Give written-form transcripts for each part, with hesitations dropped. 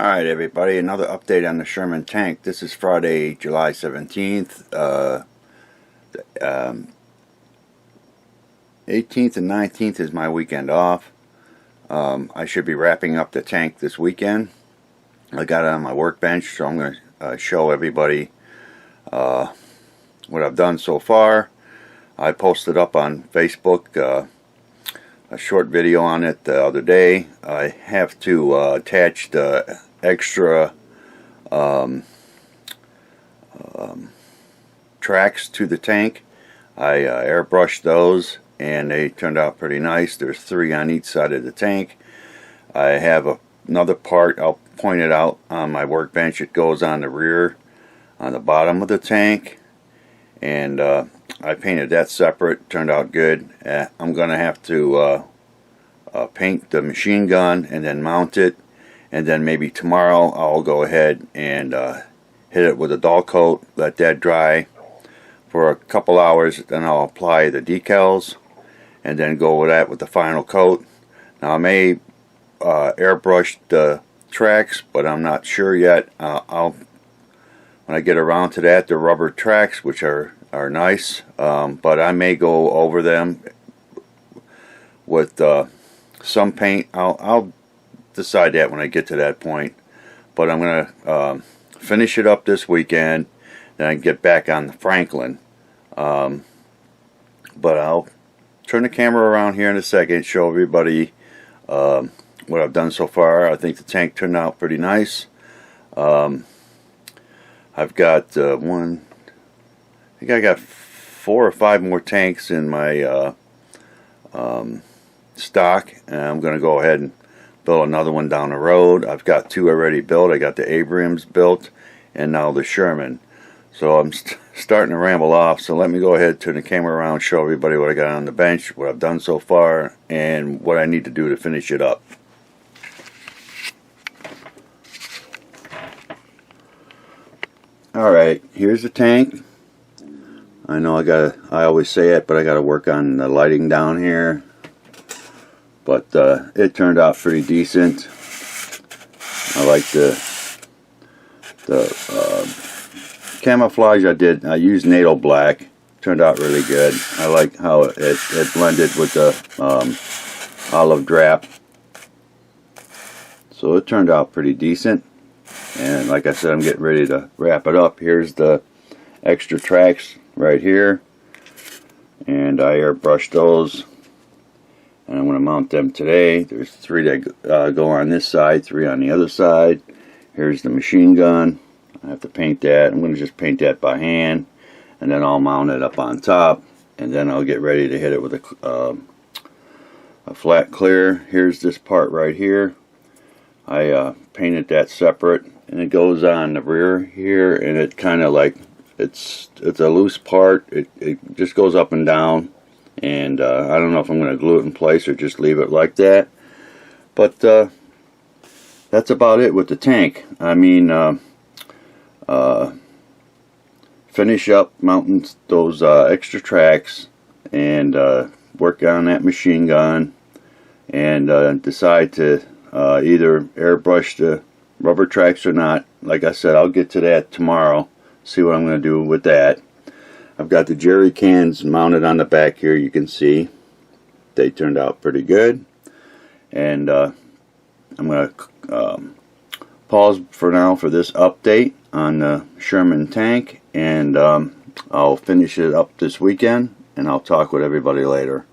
Alright everybody, another update on the Sherman tank. This is Friday, July 17th. 18th and 19th is my weekend off. I should be wrapping up the tank this weekend. I got it on my workbench, so I'm going to show everybody what I've done so far. I posted up on Facebook a short video on it the other day. I have to attach the extra tracks to the tank. I airbrushed those and they turned out pretty nice. There's 3 on each side of the tank. I have another part, I'll point it out on my workbench. It goes on the rear, on the bottom of the tank, and I painted that separate. Turned out good. I'm gonna have to paint the machine gun and then mount it, and then maybe tomorrow I'll go ahead and hit it with a dull coat, let that dry for a couple hours, then I'll apply the decals and then go with that with the final coat. Now I may airbrush the tracks, but I'm not sure yet. When I get around to that, the rubber tracks, which are nice, but I may go over them with some paint. I'll decide that when I get to that point, but I'm gonna finish it up this weekend, then I can get back on the Franklin. But I'll turn the camera around here in a second, show everybody what I've done so far. I think the tank turned out pretty nice. I've got I think I got 4 or 5 more tanks in my stock, and I'm going to go ahead and build another one down the road. I've got 2 already built. I got the Abrams built and now the Sherman. So I'm starting to ramble off, so let me go ahead, turn the camera around, show everybody what I got on the bench, what I've done so far, and what I need to do to finish it up. Alright, here's the tank. I know I always say it, but I gotta work on the lighting down here. But it turned out pretty decent. I like the camouflage I used NATO black. Turned out really good. I like how it blended with the olive drap. So it turned out pretty decent. And like I said, I'm getting ready to wrap it up. Here's the extra tracks right here. And I airbrushed those. And I'm going to mount them today. There's 3 that go on this side, 3 on the other side. Here's the machine gun. I have to paint that. I'm going to just paint that by hand, and then I'll mount it up on top, and then I'll get ready to hit it with a flat clear. Here's this part right here. I painted that separate, and it goes on the rear here, and it kind of like it's a loose part. It just goes up and down, and I don't know if I'm going to glue it in place or just leave it like that. But that's about it with the tank. I mean, finish up mounting those extra tracks and work on that machine gun, and decide to either airbrush the rubber tracks or not. Like I said, I'll get to that tomorrow, see what I'm going to do with that. I've got the jerry cans mounted on the back here. You can see they turned out pretty good, and I'm going to pause for now for this update on the Sherman tank, and I'll finish it up this weekend, and I'll talk with everybody later.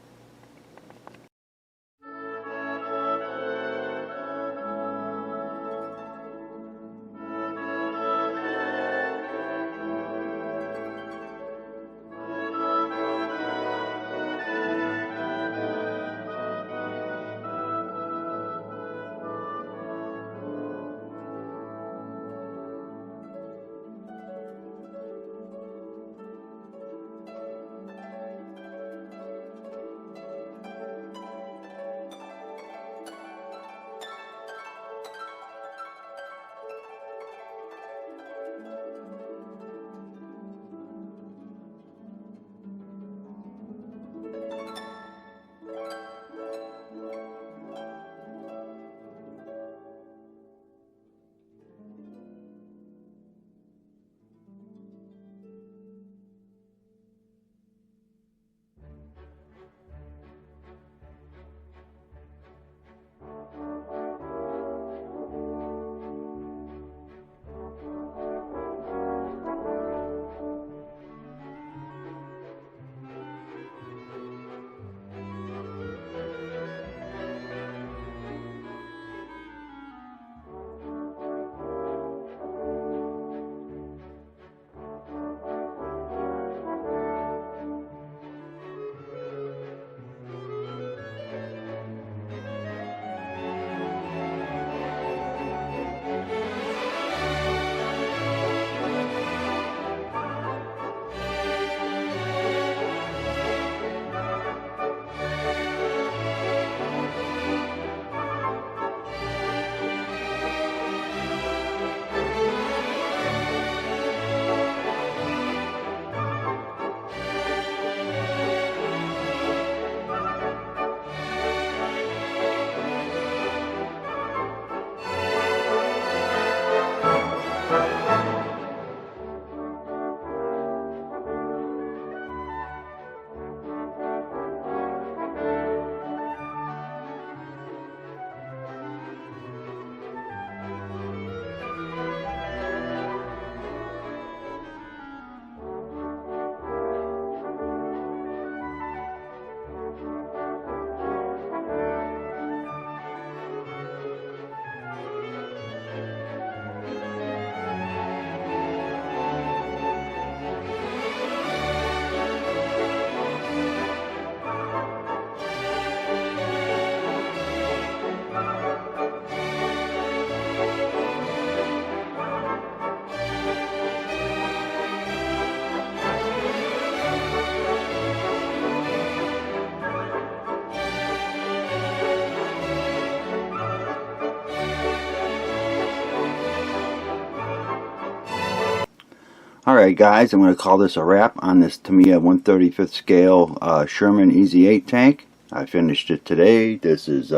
Alright guys, I'm going to call this a wrap on this Tamiya 1/35th scale Sherman Easy 8 tank. I finished it today. This is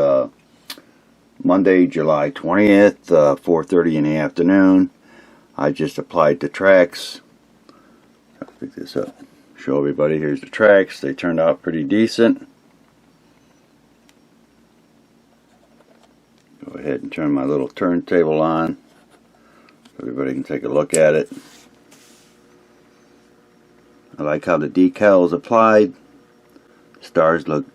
Monday, July 20th, 4:30 in the afternoon. I just applied the tracks. I'll pick this up. Show everybody, here's the tracks. They turned out pretty decent. Go ahead and turn my little turntable on so everybody can take a look at it. I like how the decal is applied. Stars look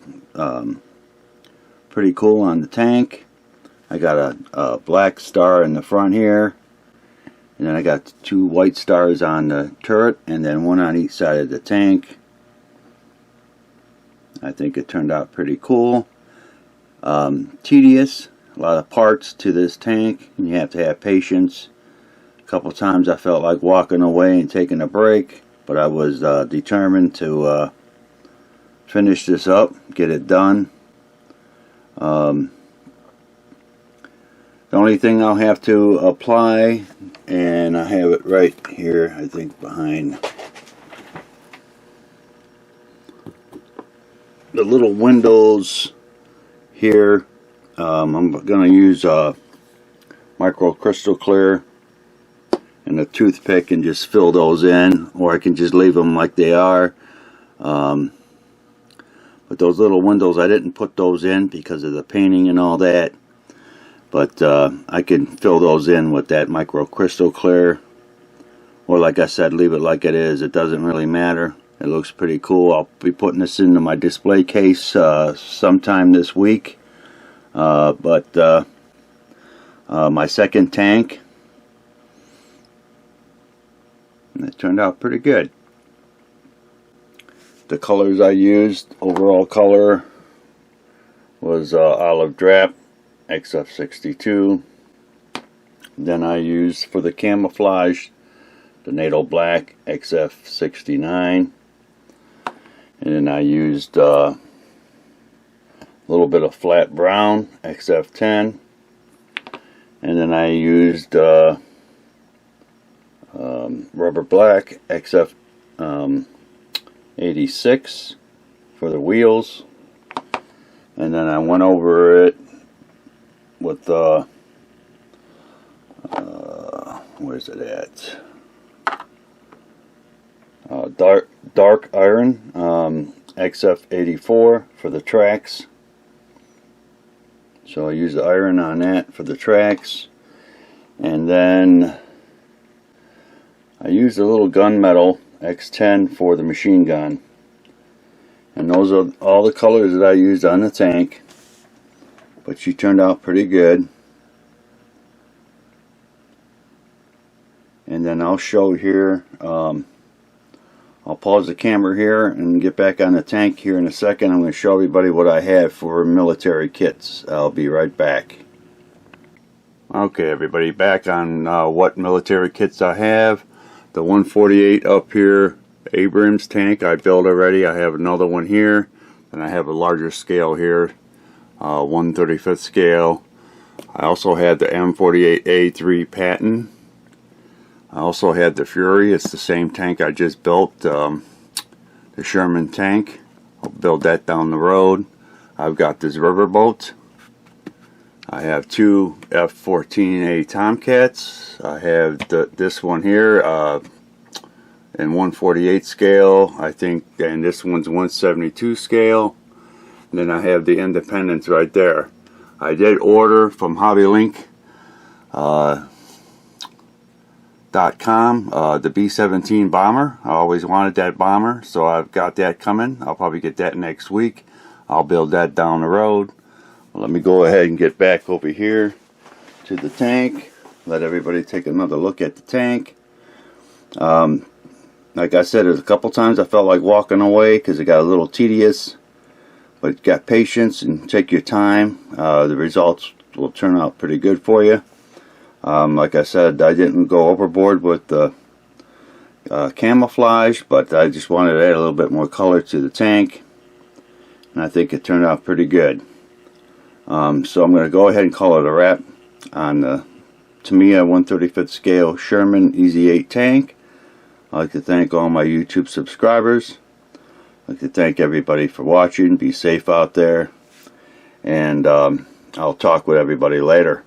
pretty cool on the tank. I got a black star in the front here, and then I got 2 white stars on the turret, and then 1 on each side of the tank. I think it turned out pretty cool. Tedious, a lot of parts to this tank, and you have to have patience. A couple times I felt like walking away and taking a break, but I was determined to finish this up, get it done. The only thing I'll have to apply, and I have it right here, I think behind the little windows here, I'm going to use micro crystal clear and a toothpick and just fill those in, or I can just leave them like they are. But those little windows, I didn't put those in because of the painting and all that. But I can fill those in with that micro crystal clear, or like I said, leave it like it is. It doesn't really matter. It looks pretty cool. I'll be putting this into my display case sometime this week. My second tank, and it turned out pretty good. The colors I used, overall color was olive drab XF62. Then I used for the camouflage the NATO black XF69, and then I used a little bit of flat brown XF10, and then I used rubber black XF86 for the wheels, and then I went over it with where's it at? Dark iron XF84 for the tracks. So I used the iron on that for the tracks, and then I used a little gunmetal X10 for the machine gun. And those are all the colors that I used on the tank, but she turned out pretty good. And then I'll show here, I'll pause the camera here and get back on the tank here in a second. I'm going to show everybody what I have for military kits. I'll be right back. Okay everybody, back on what military kits I have. The 148 up here, Abrams tank I built already. I have another one here, and I have a larger scale here, 1/35th scale. I also had the M48A3 Patton. I also had the Fury. It's the same tank I just built, the Sherman tank. I'll build that down the road. I've got this riverboat. I have 2 F-14A Tomcats. I have this one here in 148 scale, I think, and this one's 172 scale. And then I have the Independence right there. I did order from HobbyLink.com the B-17 bomber. I always wanted that bomber, so I've got that coming. I'll probably get that next week. I'll build that down the road. Well, let me go ahead and get back over here to the tank. Let everybody take another look at the tank. Like I said, there's a couple times I felt like walking away because it got a little tedious, but got patience and take your time. The results will turn out pretty good for you. Like I said, I didn't go overboard with the camouflage, but I just wanted to add a little bit more color to the tank, and I think it turned out pretty good. So I'm going to go ahead and call it a wrap on the Tamiya 1/35th scale Sherman Easy 8 tank. I'd like to thank all my YouTube subscribers. I'd like to thank everybody for watching. Be safe out there. And I'll talk with everybody later.